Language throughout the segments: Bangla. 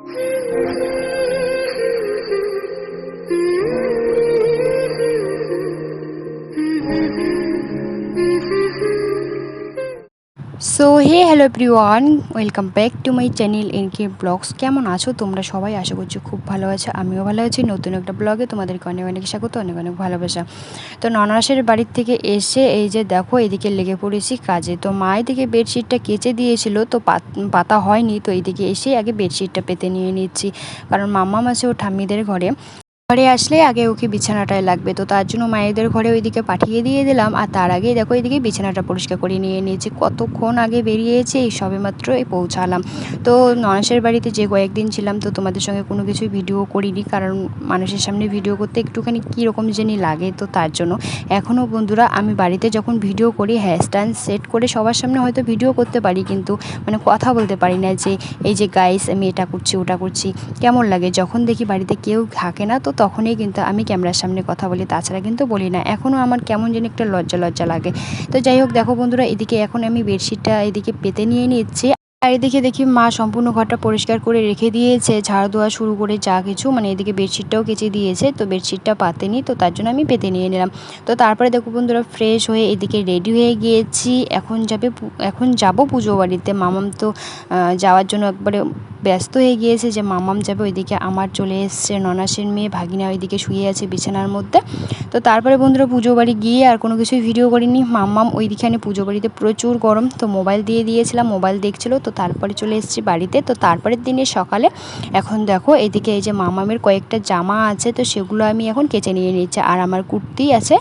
So hey hello everyone, welcome back to my channel NK blogs. কেমন আছো তোমরা সবাই? আশা করছি খুব ভালো আছো, আমিও ভালো আছি। নতুন একটা ব্লগে তোমাদেরকে অনেক অনেক স্বাগত, অনেক অনেক ভালোবাসা। তো ননাসের বাড়ির থেকে এসে এই যে দেখো এদিকে লেগে পড়েছি কাজে। তো মা এদিকে বেডশিটটা কেচে দিয়েছিল, তো পাতা হয়নি, তো এইদিকে এসে আগে বেডশিটটা পেতে নিয়ে নিচ্ছি, কারণ মাম্মা আছে ও ঠাম্মিদের ঘরে আসলে আগে ওকে বিছানাটায় লাগবে। তো তার জন্য মায়েদের ঘরে ওইদিকে পাঠিয়ে দিয়ে দিলাম, আর তার আগেই দেখো এইদিকে বিছানাটা পরিষ্কার করে নিয়ে নিয়েছি। কতক্ষণ আগে বেরিয়েছে, এই সবেমাত্র পৌঁছালাম। তো ননাসের বাড়িতে যে কয়েকদিন ছিলাম, তো তোমাদের সঙ্গে কোনো কিছুই ভিডিও করিনি, কারণ মানুষের সামনে ভিডিও করতে একটুখানি কীরকম জানি লাগে। তো তার জন্য এখনও বন্ধুরা আমি বাড়িতে যখন ভিডিও করি, হ্যাঁ স্ট্যান্ড সেট করে সবার সামনে হয়তো ভিডিও করতে পারি, কিন্তু মানে কথা বলতে পারি না যে এই যে গাইস আমি এটা করছি ওটা করছি। কেমন লাগে যখন দেখি বাড়িতে কেউ থাকে না, তো তখনই কিন্তু আমি ক্যামেরার সামনে কথা বলি, তাছাড়া কিন্তু বলি না। এখনও আমার কেমন যেন একটা লজ্জা লজ্জা লাগে। তো যাই হোক, দেখো বন্ধুরা এদিকে এখন আমি বেডশিটটা এদিকে পেতে নিয়ে নিচ্ছি, আর এদিকে দেখি মা সম্পূর্ণ ঘরটা পরিষ্কার করে রেখে দিয়েছে, ঝাড় দেওয়া শুরু করে যা কিছু, মানে এদিকে বেডশিটটাও কেচে দিয়েছে। তো বেডশিটটা পাতেনি, তো তার জন্য আমি পেতে নিয়ে নিলাম। তো তারপরে দেখো বন্ধুরা ফ্রেশ হয়ে এদিকে রেডি হয়ে গিয়েছি। এখন যাব পুজো বাড়িতে। মামাম তো যাওয়ার জন্য একবারে ব্যস্ত হয়ে গিয়েছে যে মামাম যাবে। ওইদিকে আমার চলে এসছে ননাসের মেয়ে ভাগিনা, ওইদিকে শুয়ে আছে বিছানার মধ্যে। তো তারপরে বন্ধুরা পুজো বাড়ি গিয়ে আর কোনো কিছুই ভিডিও করিনি। মাম্মাম ওইদিকে পুজো বাড়িতে প্রচুর গরম, তো মোবাইল দিয়ে দিয়েছিলাম, মোবাইল দেখছিল। তো তারপরে চলে এসেছি বাড়িতে। তো তারপরের দিনে সকালে এখন দেখো এদিকে এই যে মামামের কয়েকটা জামা আছে, তো সেগুলো আমি এখন কেচে নিয়ে নিচ্ছি। আর আমার কুর্তি আছে,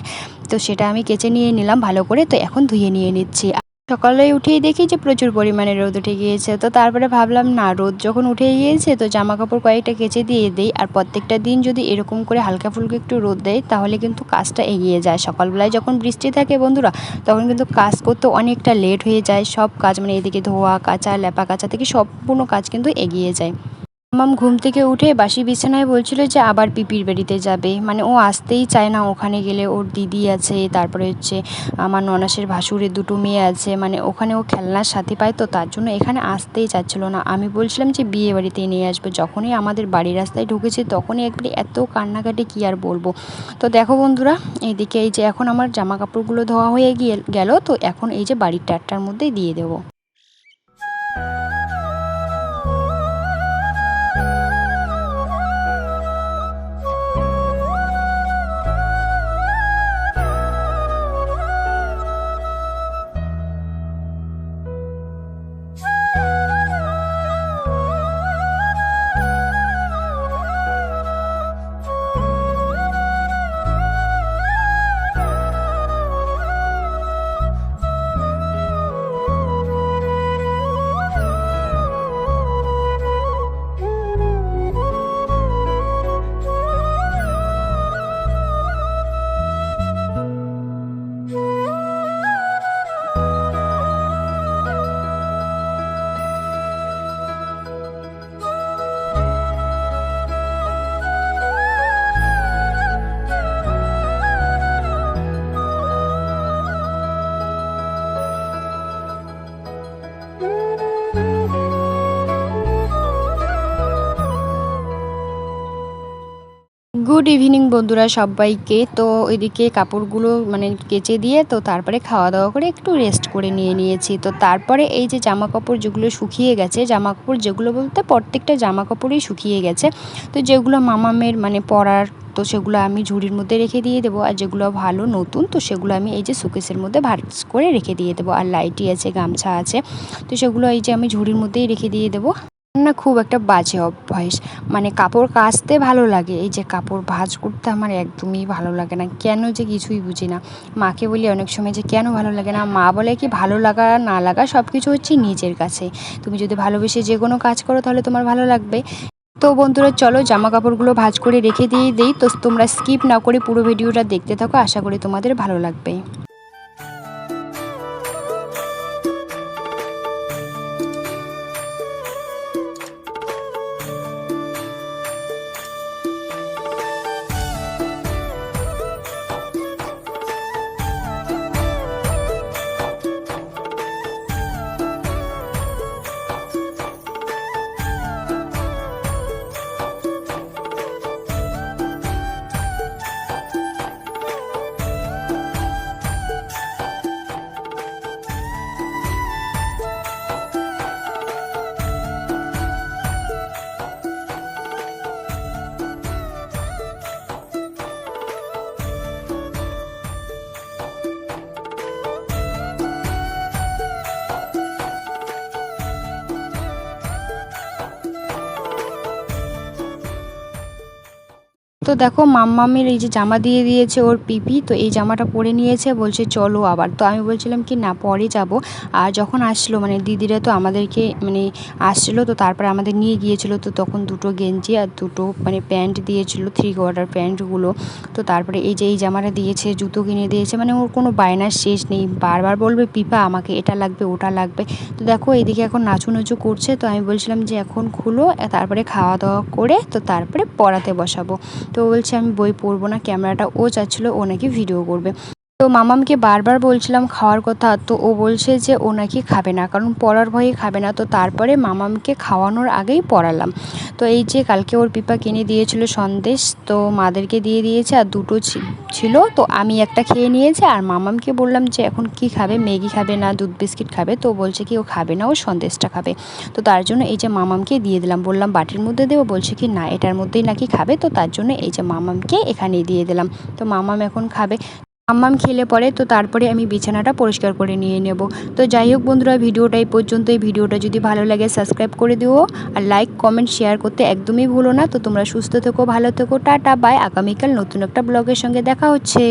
তো সেটা আমি কেচে নিয়ে নিলাম ভালো করে। তো এখন ধুয়ে নিয়ে নিচ্ছি। সকালে উঠেই দেখি যে প্রচুর পরিমাণে রোদ উঠে গিয়েছে। তো তারপরে ভাবলাম না, রোদ যখন উঠে গিয়েছে তো জামা কাপড় কয়েকটা কেচে দিয়ে দিই। আর প্রত্যেকটা দিন যদি এরকম করে হালকা ফুলকা একটু রোদ দেয়, তাহলে কিন্তু কাজটা এগিয়ে যায়। সকালবেলায় যখন বৃষ্টি থাকে বন্ধুরা, তখন কিন্তু কাজ করতে অনেকটা লেট হয়ে যায়। সব কাজ মানে এদিকে ধোয়া কাচা লেপা কাচা থেকে সম্পূর্ণ কাজ কিন্তু এগিয়ে যায়। মাম ঘুম থেকে উঠে বাসি বিছানায় বলছিল যে আবার পিপির বাড়িতে যাবে, মানে ও আসতেই চায় না। ওখানে গেলে ওর দিদি আছে, তারপরে হচ্ছে আমার ননাসের ভাসুরের দুটো মেয়ে আছে, মানে ওখানে ও খেলনার সাথী পায়, তো তার জন্য এখানে আসতেই চাচ্ছিল না। আমি বলছিলাম যে বিয়ে বাড়িতেই নিয়ে আসবো। যখনই আমাদের বাড়ির রাস্তায় ঢুকেছে তখনই একবারে এত কান্নাকাটি কী আর বলবো। তো দেখো বন্ধুরা এইদিকে এই যে এখন আমার জামা কাপড়গুলো ধোয়া হয়ে গেল। তো এখন এই যে বাড়ির টাটটার মধ্যেই দিয়ে দেবো। গুড ইভিনিং বন্ধুরা সবাইকে। তো ওইদিকে কাপড়গুলো মানে কেচে দিয়ে তো তারপরে খাওয়া দাওয়া করে একটু রেস্ট করে নিয়েছি। তো তারপরে এই যে জামা কাপড় যেগুলো শুকিয়ে গেছে, জামা কাপড় যেগুলো বলতে প্রত্যেকটা জামা কাপড়ই শুকিয়ে গেছে। তো যেগুলো মামামের মানে পরার, তো সেগুলো আমি ঝুড়ির মধ্যে রেখে দিয়ে দেবো। আর যেগুলো ভালো নতুন, তো সেগুলো আমি এই যে শোকেসের মধ্যে ভাঁজ করে রেখে দিয়ে দেবো। আর লাইটি আছে, গামছা আছে, তো সেগুলো এই যে আমি ঝুড়ির মধ্যেই রেখে দিয়ে দেবো। না খুব একটা বাজে অভ্যাস, মানে কাপড় কাচতে ভালো লাগে, এই যে কাপড় ভাঁজ করতে আমার একদমই ভালো লাগে না। কেন যে কিছুই বুঝি না। মাকে বলি অনেক সময় যে কেন ভালো লাগে না, মা বলে কি ভালো লাগা না লাগা সব কিছু হচ্ছে নিজের কাছে। তুমি যদি ভালোবেসে যে কোনো কাজ করো তাহলে তোমার ভালো লাগবে। তো বন্ধুরা চলো জামা কাপড়গুলো ভাঁজ করে রেখে দিয়ে দিই। তো তোমরা স্কিপ না করে পুরো ভিডিওটা দেখতে থাকো, আশা করি তোমাদের ভালো লাগবে। তো দেখো মাম্মামের এই যে জামা দিয়ে দিয়েছে ওর পিপি, তো এই জামাটা পরে নিয়েছে, বলছে চলো আবার। তো আমি বলছিলাম কি না পরে যাব। আর যখন আসছিলো মানে দিদিরা তো আমাদেরকে মানে আসছিলো, তো তারপরে আমাদের নিয়ে গিয়েছিলো, তো তখন দুটো গেঞ্জি আর দুটো মানে প্যান্ট দিয়েছিলো, 3 কোয়ার্টার প্যান্টগুলো। তো তারপরে এই যে এই জামাটা দিয়েছে, জুতো কিনে দিয়েছে, মানে ওর কোনো বায়নার শেষ নেই, বারবার বলবে পিপা আমাকে এটা লাগবে ওটা লাগবে। তো দেখো এইদিকে এখন নাচু করছে। তো আমি বলছিলাম যে এখন খুলো, তারপরে খাওয়া দাওয়া করে তো তারপরে পড়াতে বসাবো। তো বলছে আমি বই পড়বো না, ক্যামেরাটা ও চাচ্ছিলো ও নাকি ভিডিও করবে। তো মামামকে বারবার বলছিলাম খাওয়ার কথা, তো ও বলছে যে ও নাকি খাবে না, কারণ পড়ার ভয়ে খাবে না। তো তারপরে মামামকে খাওয়ানোর আগেই পড়ালাম। তো এই যে কালকে ওর পিপা কিনে দিয়েছিল সন্দেশ, তো মাদেরকে দিয়ে দিয়েছে, আর দুটো ছিল, তো আমি একটা খেয়ে নিয়েছি। আর মামামকে বললাম যে এখন কি খাবে, ম্যাগি খাবে না দুধ বিস্কিট খাবে, তো বলছে কি ও খাবে না, ও সন্দেশটা খাবে। তো তার জন্য এই যে মামামকে দিয়ে দিলাম, বললাম বাটির মধ্যে দেবো, বলছে কি না এটার মধ্যেই নাকি খাবে। তো তার জন্য এই যে মামামকে এখানেই দিয়ে দিলাম। তো মামাম এখন খাবে। মাম্মাম খেলে পরে তো তারপরে আমি বিছানাটা পরিষ্কার করে নিয়ে নেব। তো যাই হোক বন্ধুরা, ভিডিওটা এই পর্যন্ত। এই ভিডিওটা যদি ভালো লাগে সাবস্ক্রাইব করে দিও, আর লাইক কমেন্ট শেয়ার করতে একদমই ভুলো না। তো তোমরা সুস্থ থেকো, ভালো থেকো, টাটা বাই। আগামীকাল নতুন একটা ব্লগের সঙ্গে দেখা হচ্ছে।